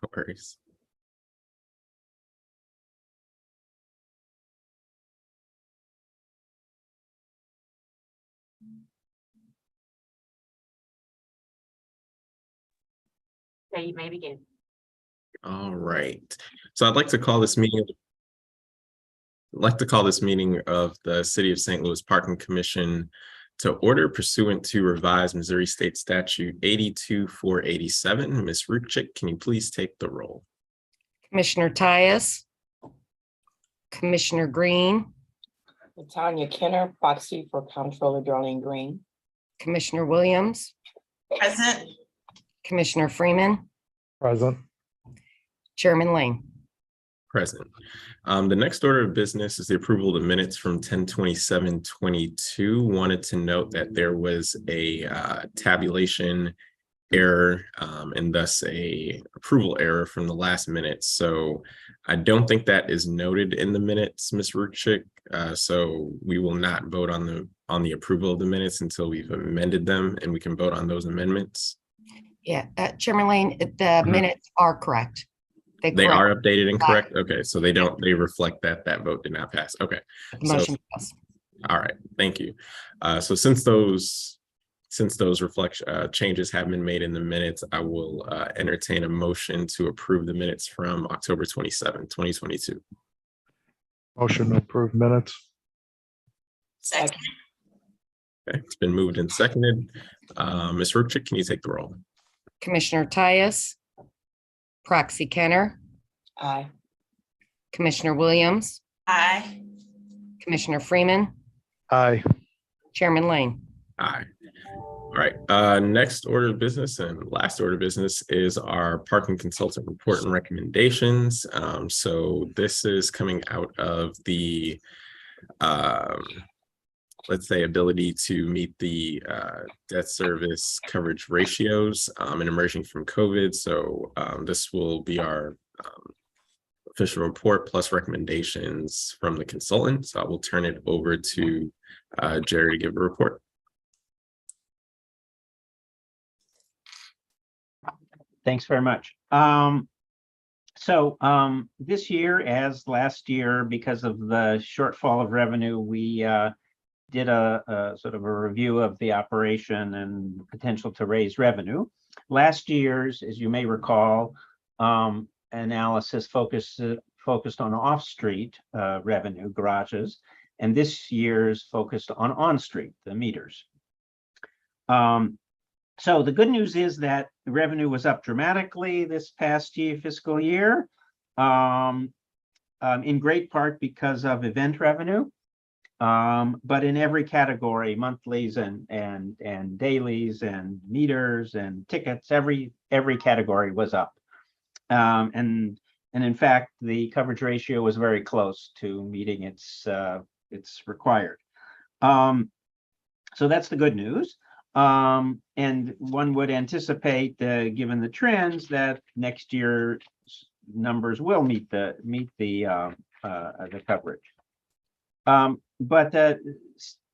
No worries. Okay, you may begin. All right. So I'd like to call this meeting. Of the City of St. Louis Parking Commission to order pursuant to revised Missouri State Statute 82-487. Ms. Ruchik, can you please take the roll? Commissioner Tyus, Commissioner Green, Tanya Kenner, proxy for Comptroller Darlene Green. Commissioner Williams, Present. Commissioner Freeman, Present. Chairman Lane. Present. The next order of business is the approval of the minutes from 10/27/22. Wanted to note that there was a tabulation error and thus a approval error from the last minute. So I don't think that is noted in the minutes, Ms. Ruchik. So we will not vote on the approval of the minutes until we've amended them and we can vote on those amendments. Yeah, Chairman Lane, the minutes are correct. They are updated and correct. Okay, so they reflect that vote did not pass. Okay. The motion passed. All right, thank you. So since those changes have been made in the minutes, I will entertain a motion to approve the minutes from October 27, 2022. Motion to approve minutes. Second. Okay, it's been moved and seconded. Ms. Ruchik, can you take the roll? Commissioner Tyus, Proxy Kenner, Aye. Commissioner Williams, Aye. Commissioner Freeman, Aye. Chairman Lane. Aye. All right, next order of business and last order of business is our parking consultant report and recommendations. So this is coming out of the let's say ability to meet the debt service coverage ratios and emerging from COVID. So this will be our official report plus recommendations from the consultant. So I will turn it over to Jerry to give a report. Thanks very much. This year, as last year, because of the shortfall of revenue, we did a sort of a review of the operation and potential to raise revenue. Last year's, as you may recall, analysis focused on off-street revenue, garages, and this year's focused on on-street, the meters. So the good news is that the revenue was up dramatically this past fiscal year, in great part because of event revenue. But in every category, monthlies and dailies and meters and tickets, every category was up. And in fact, the coverage ratio was very close to meeting its required. So that's the good news. And one would anticipate, given the trends, that next year's numbers will meet the coverage. But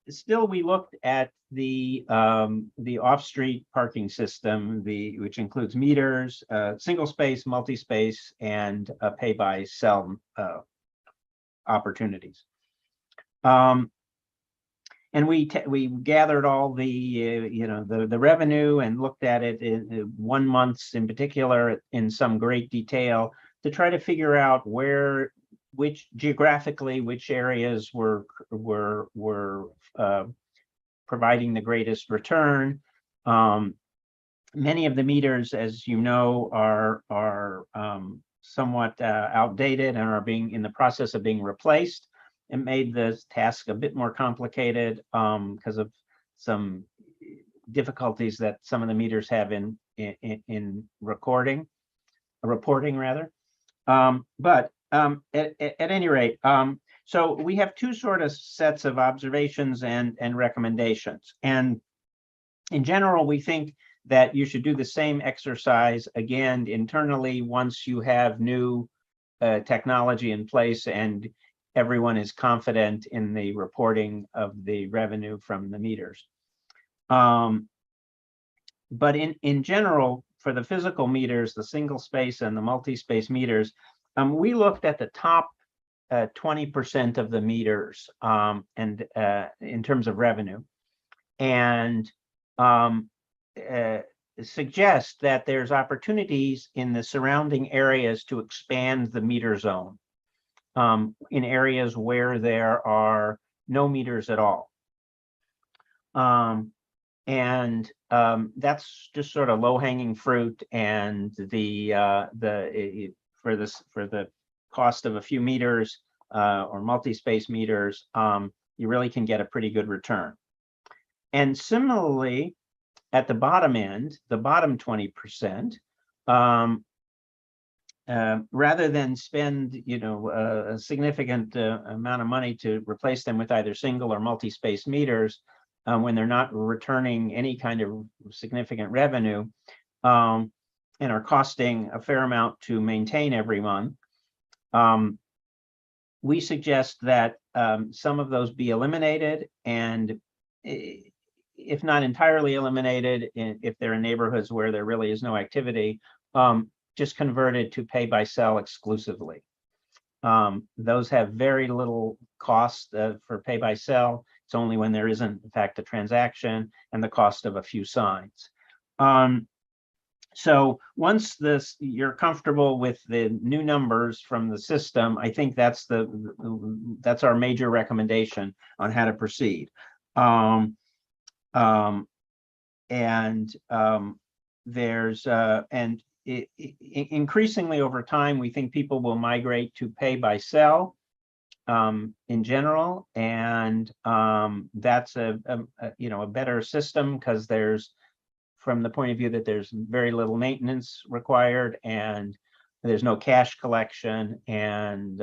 still, we looked at the off-street parking system, which includes meters, single space, multi-space, and pay-by-cell opportunities. And we gathered all the revenue and looked at it in 1 month in particular in some great detail to try to figure out which areas were providing the greatest return. Many of the meters, as you know, are somewhat outdated and are in the process of being replaced. It made the task a bit more complicated because of some difficulties that some of the meters have in reporting rather. But at any rate, so we have two sort of sets of observations and recommendations. And in general, we think that you should do the same exercise again internally once you have new technology in place and everyone is confident in the reporting of the revenue from the meters. But in general, for the physical meters, the single space and the multi-space meters, we looked at the top 20% of the meters and in terms of revenue, and suggest that there's opportunities in the surrounding areas to expand the meter zone in areas where there are no meters at all. That's just sort of low-hanging fruit, and for the cost of a few meters or multi-space meters, you really can get a pretty good return. And similarly, at the bottom end, the bottom 20%, rather than spend, a significant amount of money to replace them with either single or multi-space meters, when they're not returning any kind of significant revenue, and are costing a fair amount to maintain every month, we suggest that some of those be eliminated, and if not entirely eliminated, if they're in neighborhoods where there really is no activity, just converted to pay by cell exclusively. Those have very little cost for pay by cell. It's only when there isn't, in fact, a transaction and the cost of a few signs. So once you're comfortable with the new numbers from the system, I think that's our major recommendation on how to proceed. Increasingly over time, we think people will migrate to pay by cell in general, and that's a better system, because there's, from the point of view that there's very little maintenance required, and there's no cash collection, and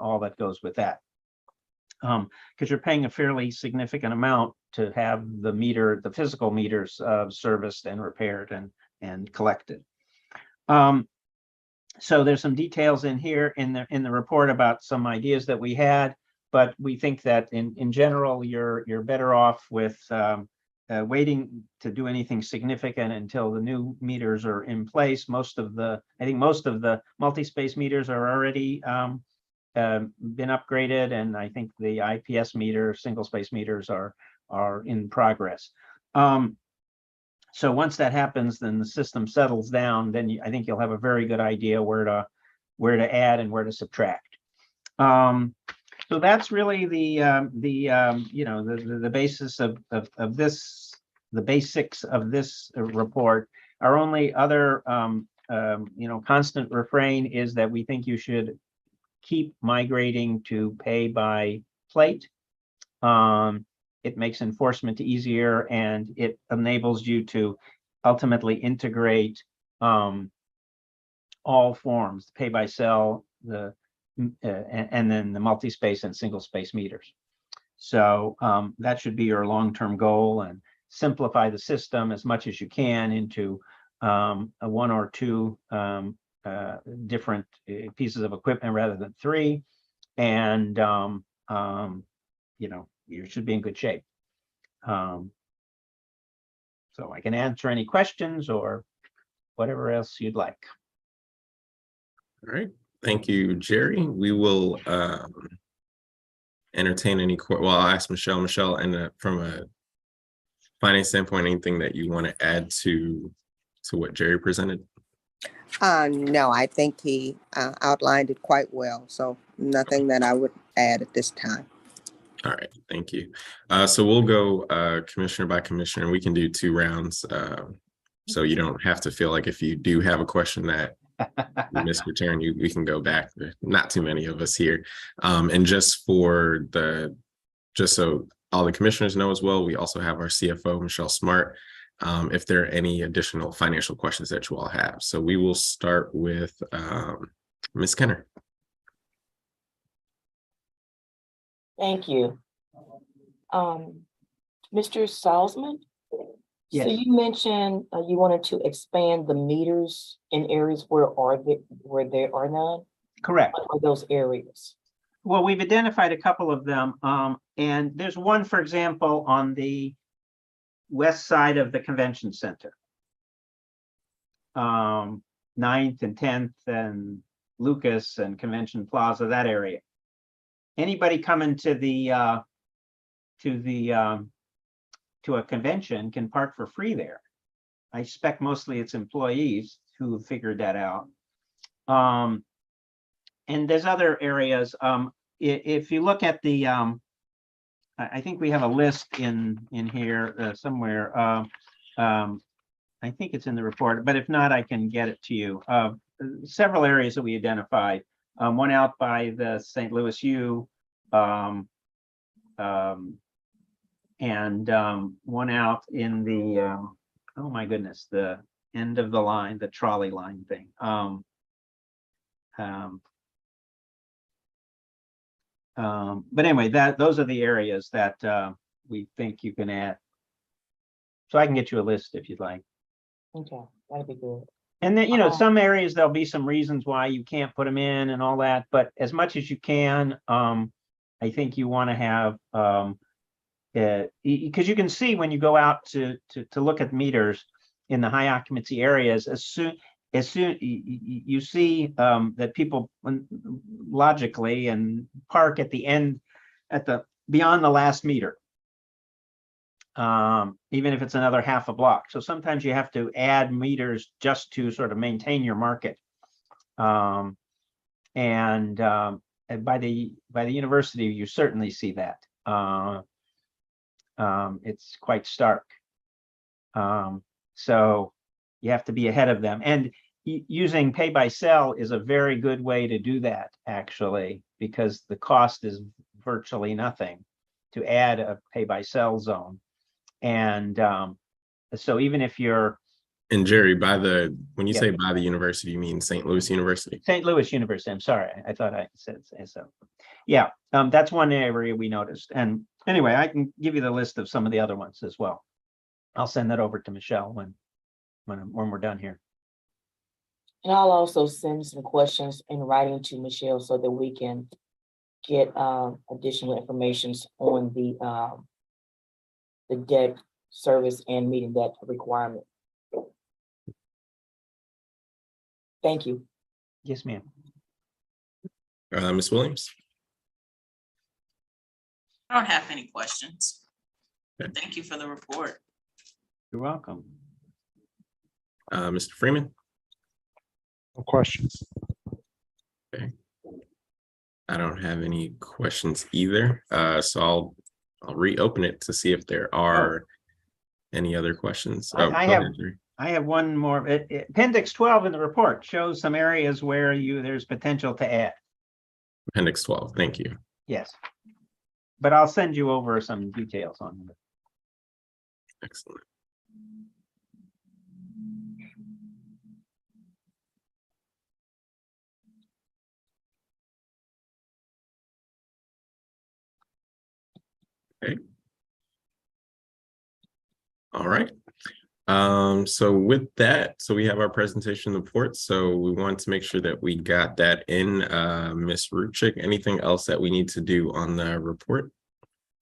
all that goes with that. Because you're paying a fairly significant amount to have the physical meters serviced and repaired and collected. So there's some details in here in the report about some ideas that we had, but we think that in general you're better off with waiting to do anything significant until the new meters are in place. I think most of the multi-space meters are already been upgraded, and I think the IPS meter, single space meters, are in progress. So once that happens, then the system settles down. Then I think you'll have a very good idea where to add and where to subtract. So that's really the basis of this, the basics of this report. Our only other constant refrain is that we think you should keep migrating to pay by plate. It makes enforcement easier, and it enables you to ultimately integrate all forms, pay by cell, and then the multi-space and single space meters. So that should be your long-term goal, and simplify the system as much as you can into one or two different pieces of equipment rather than three, and you should be in good shape. So I can answer any questions or whatever else you'd like. All right, thank you, Jerry. We will entertain any well, I'll ask Michelle. Michelle, and from a finance standpoint, anything that you want to add to what Jerry presented? No, I think he outlined it quite well. So nothing that I would add at this time. All right, thank you. So we'll go commissioner by commissioner. We can do 2 rounds, so you don't have to feel like if you do have a question that you missed your turn, we can go back. There's not too many of us here. And just so all the commissioners know as well, we also have our CFO, Michelle Smart, if there are any additional financial questions that you all have. So we will start with Ms. Kenner. Thank you. Mr. Salzman? Yes. So you mentioned you wanted to expand the meters in areas where there are none? Correct. What are those areas? Well, we've identified a couple of them, and there's one, for example, on the west side of the convention center. 9th and 10th and Lucas and Convention Plaza, that area. Anybody coming to a convention can park for free there. I expect mostly it's employees who have figured that out. And there's other areas. If you look at the, I think we have a list in here somewhere. I think it's in the report, but if not, I can get it to you. Several areas that we identified. One out by the St. Louis U, and one out in the, oh my goodness, the end of the line, the trolley line thing. But anyway, those are the areas that we think you can add. So I can get you a list if you'd like. Okay, that'd be good. And then, some areas, there'll be some reasons why you can't put them in and all that, but as much as you can, I think you want to have, because you can see when you go out to look at meters in the high occupancy areas, as soon you see that people logically and park at the end, beyond the last meter. Even if it's another half a block. So sometimes you have to add meters just to sort of maintain your market. And by the university, you certainly see that. It's quite stark. So you have to be ahead of them. And using pay by cell is a very good way to do that, actually, because the cost is virtually nothing to add a pay by cell zone. And so even if you're, And Jerry, when you say by the university, you mean St. Louis University? St. Louis University, I'm sorry, I thought I said so. Yeah, that's one area we noticed. And anyway, I can give you the list of some of the other ones as well. I'll send that over to Michelle when we're done here. And I'll also send some questions in writing to Michelle so that we can get additional information on the debt service and meeting that requirement. Thank you. Yes, ma'am. Ms. Williams? I don't have any questions. Okay. Thank you for the report. You're welcome. Mr. Freeman? No questions. I don't have any questions either. So I'll reopen it to see if there are any other questions. I Go have- ahead, Jerry. I have one more. Appendix 12 in the report shows some areas where there's potential to add. Appendix 12, thank you. Yes. But I'll send you over some details on it. Excellent. Okay. All right. So with that, we have our presentation report. So we want to make sure that we got that in. Ms. Ruchik, anything else that we need to do on the report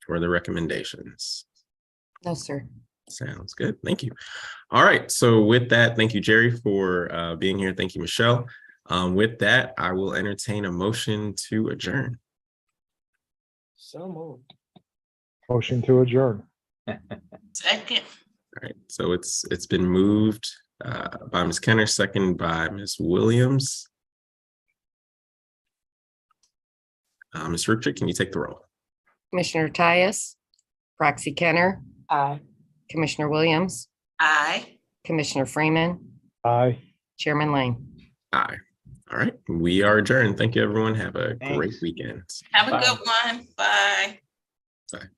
or the recommendations? No, sir. Sounds good. Thank you. All right. So with that, thank you, Jerry, for being here. Thank you, Michelle. With that, I will entertain a motion to adjourn. So moved. Motion to adjourn. Second. All right. So it's been moved by Ms. Kenner, second by Ms. Williams. Ms. Ruchik, can you take the roll? Commissioner Tyus, Proxy Kenner, Aye. Commissioner Williams, Aye. Commissioner Freeman, Aye. Chairman Lane. Aye. All right. We are adjourned. Thank you, everyone. Have a great Thanks. weekend. Have a Bye. good one. Bye. Bye.